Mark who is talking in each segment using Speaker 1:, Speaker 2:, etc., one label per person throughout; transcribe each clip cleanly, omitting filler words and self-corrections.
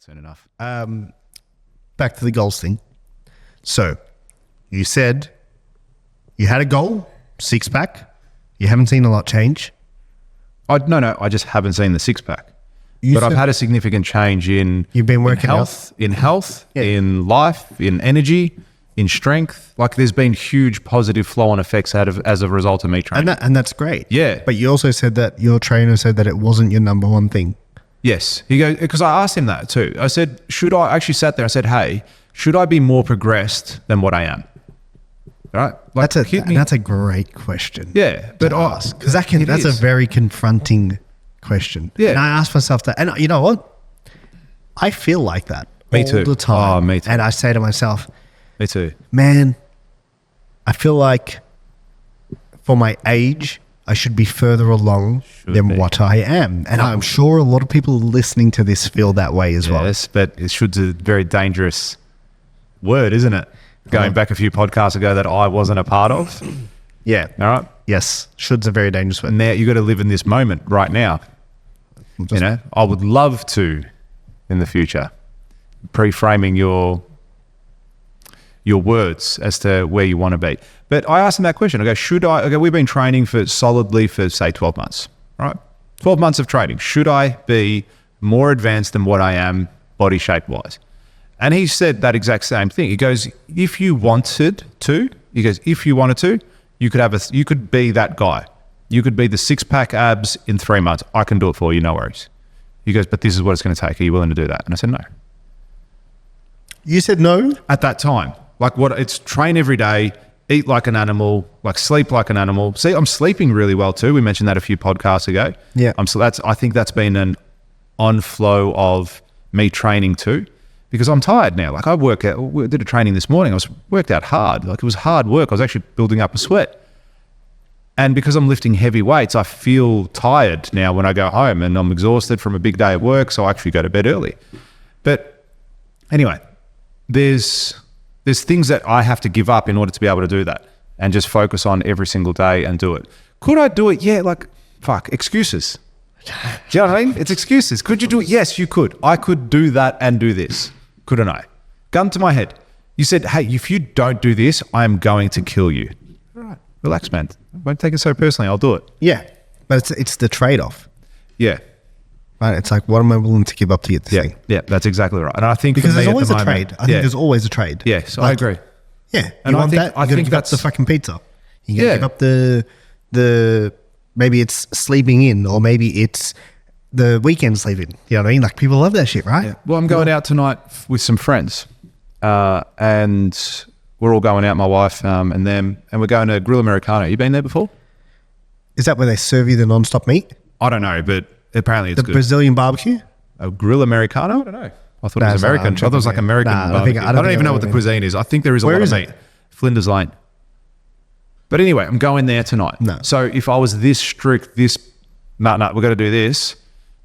Speaker 1: soon enough.
Speaker 2: Back to the goals thing. So you said you had a goal, 6-pack. You haven't seen a lot change.
Speaker 1: No, I just haven't seen the 6-pack. But I've had a significant change in
Speaker 2: You've been working
Speaker 1: in health,
Speaker 2: Yeah.
Speaker 1: in life, in energy, in strength. Like there's been huge positive flow-on effects as a result of me training.
Speaker 2: and that's great.
Speaker 1: Yeah.
Speaker 2: But you also said that your trainer said that it wasn't your number one thing.
Speaker 1: Yes. He goes, because I asked him that too. I said, I actually sat there, I said, hey, should I be more progressed than what I am? Right? Like,
Speaker 2: That's a great question.
Speaker 1: Yeah.
Speaker 2: But ask. Because that's a very confronting question.
Speaker 1: Yeah.
Speaker 2: And I asked myself that. And you know what? I feel like that
Speaker 1: Me
Speaker 2: all
Speaker 1: too.
Speaker 2: the time.
Speaker 1: Oh, me too.
Speaker 2: And I say to myself,
Speaker 1: Me too.
Speaker 2: man, I feel like for my age, I should be further along than what I am. And I'm sure a lot of people listening to this feel that way as well.
Speaker 1: Yes, but it should's a very dangerous word, isn't it? Going back a few podcasts ago that I wasn't a part of.
Speaker 2: Yeah.
Speaker 1: All right.
Speaker 2: Yes. Should's a very dangerous word.
Speaker 1: Now you got to live in this moment right now. I would love to in the future, pre-framing your words as to where you want to be. But I asked him that question. I go, we've been training solidly for say 12 months, right? 12 months of training. Should I be more advanced than what I am body shape wise? And he said that exact same thing. He goes, if you wanted to, you could be that guy. You could be the 6-pack abs in 3 months. I can do it for you, no worries. He goes, but this is what it's going to take. Are you willing to do that? And I said, no.
Speaker 2: You said no?
Speaker 1: At that time. It's train every day, eat like an animal, like sleep like an animal. See, I'm sleeping really well too. We mentioned that a few podcasts ago.
Speaker 2: Yeah.
Speaker 1: I think that's been an on-flow of me training too, because I'm tired now. Like we did a training this morning. Worked out hard. Like it was hard work. I was actually building up a sweat. And because I'm lifting heavy weights, I feel tired now when I go home and I'm exhausted from a big day at work. So I actually go to bed early. But anyway, there's things that I have to give up in order to be able to do that and just focus on every single day and do it. Could I do it? Yeah, excuses. Do you know what I mean? It's excuses. Could you do it? Yes, you could. I could do that and do this, couldn't I? Gun to my head. You said, hey, if you don't do this, I am going to kill you. All right, relax, man. Won't take it so personally. I'll do it.
Speaker 2: Yeah, but it's the trade-off.
Speaker 1: Yeah.
Speaker 2: Right, it's like, what am I willing to give up to get this thing?
Speaker 1: Yeah, that's exactly right. And I think
Speaker 2: because there's always a trade. I think there's always a trade.
Speaker 1: Yes, I agree.
Speaker 2: Yeah,
Speaker 1: and
Speaker 2: I think give up the fucking pizza. You gotta give up the maybe it's sleeping in, or maybe it's the weekend sleeping. You know what I mean? Like people love that shit, right?
Speaker 1: Yeah. Well, I'm going out tonight with some friends, and we're all going out. My wife and them, and we're going to Grill Americano. You been there before?
Speaker 2: Is that where they serve you the non-stop meat?
Speaker 1: I don't know, but apparently it's
Speaker 2: the
Speaker 1: good.
Speaker 2: Brazilian barbecue?
Speaker 1: A Grill Americano? I don't know. I thought it was American. I thought it was like American barbecue. I don't even know what the cuisine is. I think there is a lot of meat. Flinders Lane. But anyway, I'm going there tonight.
Speaker 2: No.
Speaker 1: So if I was this strict, we've got to do this.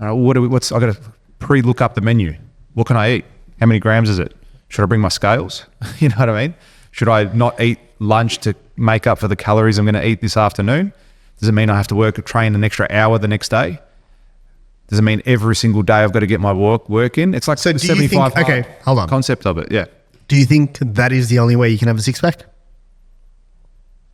Speaker 1: I got to pre-look up the menu. What can I eat? How many grams is it? Should I bring my scales? You know what I mean? Should I not eat lunch to make up for the calories I'm going to eat this afternoon? Does it mean I have to train an extra hour the next day? Does it mean every single day I've got to get my work in? It's like
Speaker 2: so
Speaker 1: the 75
Speaker 2: hold on.
Speaker 1: concept of it, yeah.
Speaker 2: Do you think that is the only way you can have a 6-pack?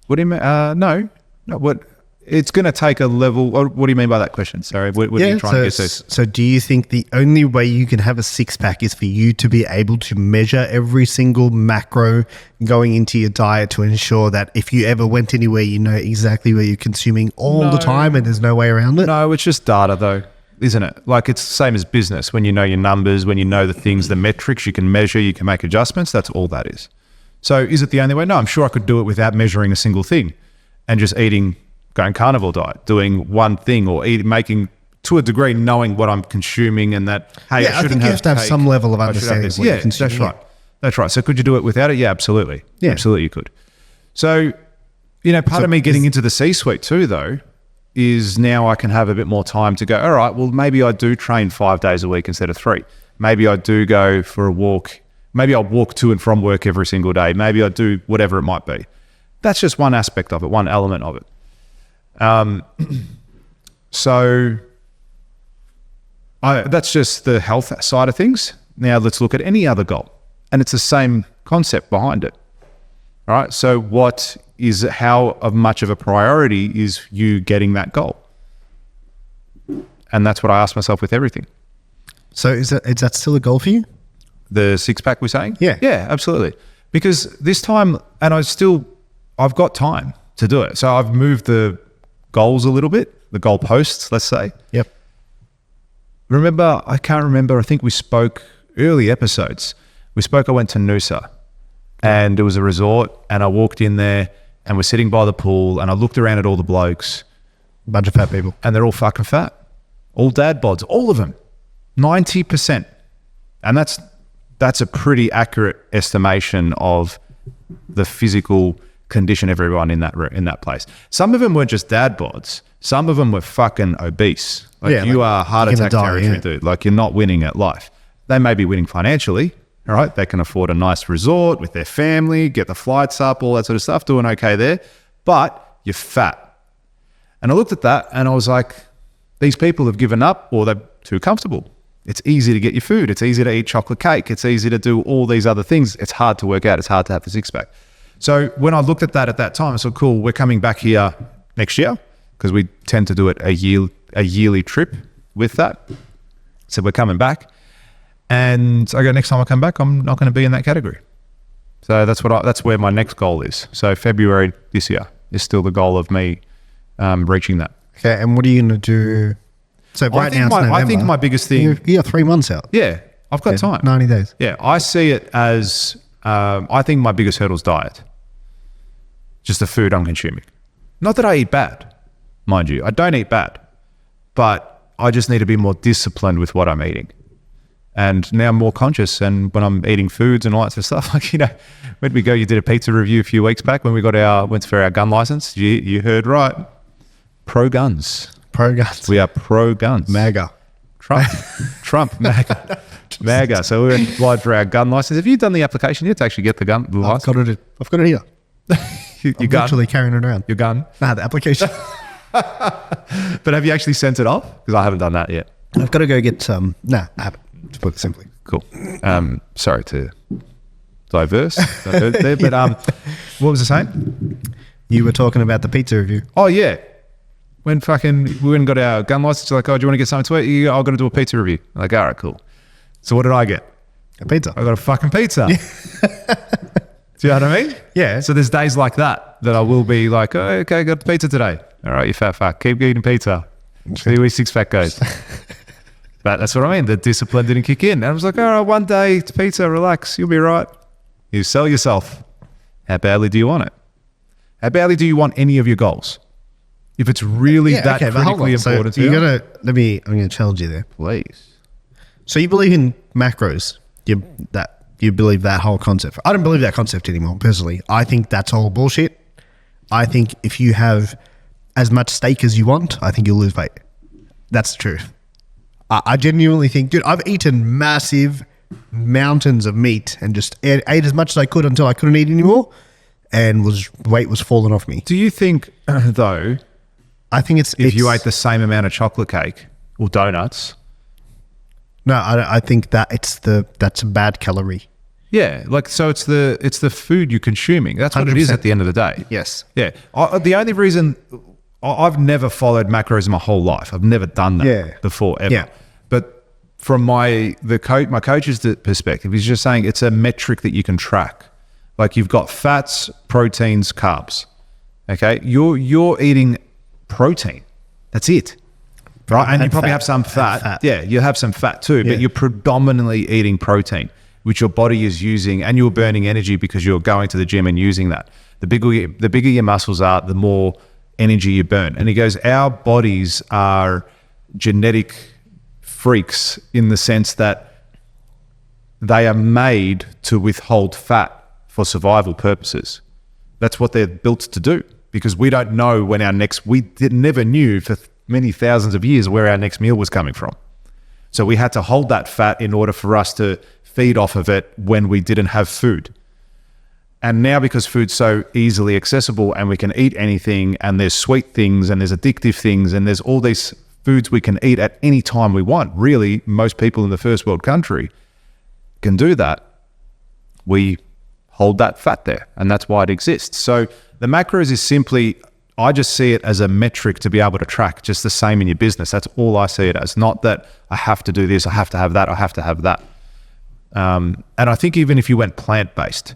Speaker 1: What do you mean? No. What? It's going to take a level. What do you mean by that question? Sorry, what are you trying to get to?
Speaker 2: So do you think the only way you can have a 6-pack is for you to be able to measure every single macro going into your diet to ensure that if you ever went anywhere, you know exactly what you're consuming all the time and there's no way around it?
Speaker 1: No, it's just data though, isn't it? Like it's the same as business. When you know your numbers, when you know the things, the metrics, you can measure, you can make adjustments. That's all that is. So is it the only way? No, I'm sure I could do it without measuring a single thing and just going carnivore diet, doing one thing or making to a degree, knowing what I'm consuming and that, hey, I shouldn't
Speaker 2: you have to have some level of understanding of what you're consuming.
Speaker 1: That's right. That's right. So could you do it without it? Yeah, absolutely. Yeah. Absolutely you could. So, part of me getting into the C-suite too, though, is now I can have a bit more time to go, all right, well, maybe I do train 5 days a week instead of 3. Maybe I do go for a walk. Maybe I'll walk to and from work every single day. Maybe I do whatever it might be. That's just one aspect of it, one element of it. So that's just the health side of things. now let's look at any other goal. And it's the same concept behind it. All right. So how much of a priority is you getting that goal? And that's what I ask myself with everything.
Speaker 2: So is that still a goal for you?
Speaker 1: The six pack we're saying?
Speaker 2: Yeah.
Speaker 1: Yeah, absolutely. Because this time, and I've got time to do it. So I've moved the goals a little bit, the goal posts, let's say.
Speaker 2: Yep.
Speaker 1: I can't remember, I think we spoke early episodes. I went to Noosa and it was a resort, and I walked in there and we're sitting by the pool, and I looked around at all the blokes.
Speaker 2: Bunch of fat people.
Speaker 1: And they're all fucking fat. All dad bods, all of them. 90%. And that's a pretty accurate estimation of the physical condition of everyone in that place. Some of them weren't just dad bods. Some of them were fucking obese. You are heart attack territory, dude. Like, you're not winning at life. They may be winning financially, all right? They can afford a nice resort with their family, get the flights up, all that sort of stuff, doing okay there. But you're fat. And I looked at that and I was like, these people have given up, or they're too comfortable. It's easy to get your food. It's easy to eat chocolate cake. It's easy to do all these other things. It's hard to work out. It's hard to have the six pack. So when I looked at that time, I said, cool, we're coming back here next year, because we tend to do it a yearly trip with that. So we're coming back. And I go, next time I come back, I'm not going to be in that category. So that's where my next goal is. So February this year is still the goal of me reaching that.
Speaker 2: Okay, and what are you going to do? So right now it's November.
Speaker 1: I think my biggest thing...
Speaker 2: You're 3 months out.
Speaker 1: Yeah, I've got time.
Speaker 2: 90 days.
Speaker 1: Yeah, I see it as... I think my biggest hurdle is diet. Just the food I'm consuming. Not that I eat bad, mind you. I don't eat bad. But I just need to be more disciplined with what I'm eating. And now I'm more conscious, and when I'm eating foods and all that sort of stuff, like, where'd we go? You did a pizza review a few weeks back when we went for our gun license. You heard right. Pro guns.
Speaker 2: Pro guns.
Speaker 1: We are pro guns.
Speaker 2: MAGA.
Speaker 1: Trump, MAGA. MAGA. So we applied for our gun license. Have you done the application yet to actually get the license?
Speaker 2: I've got it here.
Speaker 1: Your gun?
Speaker 2: Literally carrying it around.
Speaker 1: Your gun?
Speaker 2: Nah, the application.
Speaker 1: But have you actually sent it off? Because I haven't done that yet.
Speaker 2: I've got to go get some. Nah, I haven't. To put it simply.
Speaker 1: Cool. Sorry to diverse there, but what was I saying?
Speaker 2: You were talking about the pizza review.
Speaker 1: Oh yeah, when we went and got our gun license, like, oh, do you want to get something to eat? I've got to do a pizza review. I'm like, all right, cool. So what did I get?
Speaker 2: A pizza.
Speaker 1: I got a fucking pizza. Do you know what I mean?
Speaker 2: Yeah.
Speaker 1: So there's days like that I will be like, oh, okay, I got the pizza today. All right, you fat fuck, keep eating pizza. See where six pack goes. But that's what I mean. The discipline didn't kick in. And I was like, all right, one day it's pizza, relax, you'll be right. You sell yourself. How badly do you want it? How badly do you want any of your goals? If it's really critically important to you.
Speaker 2: I'm going to challenge you there.
Speaker 1: Please.
Speaker 2: So you believe in macros? You believe that whole concept? I don't believe that concept anymore, personally. I think that's all bullshit. I think if you have as much steak as you want, I think you'll lose weight. That's the truth. I genuinely think, dude, I've eaten massive mountains of meat and just ate as much as I could until I couldn't eat anymore, and weight was falling off me.
Speaker 1: Do you think, though,
Speaker 2: I think
Speaker 1: if you ate the same amount of chocolate cake or donuts?
Speaker 2: No, I think that that's a bad calorie.
Speaker 1: Yeah, like, so it's the food you're consuming. That's what 100%. It is at the end of the day.
Speaker 2: Yes.
Speaker 1: Yeah. The only reason I've never followed macros in my whole life. I've never done that before, ever. Yeah. But from my coach's perspective, he's just saying it's a metric that you can track. Like, you've got fats, proteins, carbs. Okay, you're eating protein. That's it, right? And you probably have some fat. Yeah, you have some fat too, but you're predominantly eating protein, which your body is using, and you're burning energy because you're going to the gym and using that. The bigger your muscles are, the more energy you burn. And he goes, our bodies are genetic freaks in the sense that they are made to withhold fat for survival purposes. That's what they're built to do, because we don't know when never knew for many thousands of years where our next meal was coming from. So we had to hold that fat in order for us to feed off of it when we didn't have food. And now, because food's so easily accessible and we can eat anything, and there's sweet things and there's addictive things and there's all these foods we can eat at any time we want, really, most people in the first world country, can do that, we hold that fat there, and that's why it exists. So the macros is simply, I just see it as a metric to be able to track, just the same in your business. That's all I see it as. Not that I have to do this, I have to have that, I have to have that. And I think even if you went plant-based,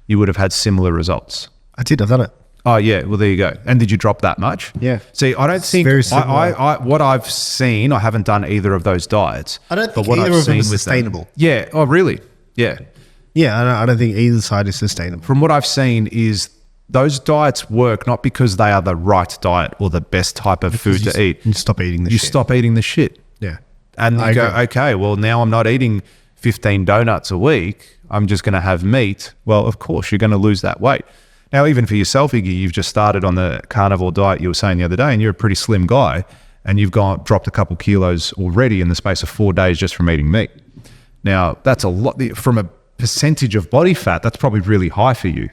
Speaker 1: you would have had similar results.
Speaker 2: I did. I've done it.
Speaker 1: Oh yeah, well there you go. And did you drop that much?
Speaker 2: Yeah.
Speaker 1: See, I don't think
Speaker 2: very similar.
Speaker 1: I what I've seen, I haven't done either of those diets.
Speaker 2: I don't think
Speaker 1: what
Speaker 2: either
Speaker 1: I've
Speaker 2: of them
Speaker 1: seen
Speaker 2: is
Speaker 1: with them-
Speaker 2: sustainable.
Speaker 1: Yeah. Oh really? Yeah.
Speaker 2: Yeah, I don't think either side is sustainable.
Speaker 1: From what I've seen is those diets work not because they are the right diet or the best type of food to eat.
Speaker 2: You stop eating the
Speaker 1: You
Speaker 2: shit.
Speaker 1: stop eating the shit.
Speaker 2: Yeah.
Speaker 1: And
Speaker 2: I
Speaker 1: you go,
Speaker 2: agree.
Speaker 1: okay, well, now I'm not eating 15 donuts a week. I'm just going to have meat. Well, of course, you're going to lose that weight. Now, even for yourself, Iggy, you've just started on the carnivore diet you were saying the other day, and you're a pretty slim guy, and you've dropped a couple kilos already in the space of 4 days just from eating meat. Now, that's a lot. From a percentage of body fat, that's probably really high for you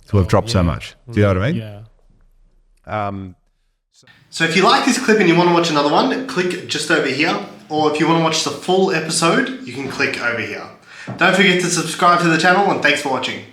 Speaker 1: to have dropped so much. Do you know what I mean?
Speaker 3: Yeah.
Speaker 2: So if you like this clip and you want to watch another one, click just over here. Or if you want to watch the full episode, you can click over here. Don't forget to subscribe to the channel, and thanks for watching.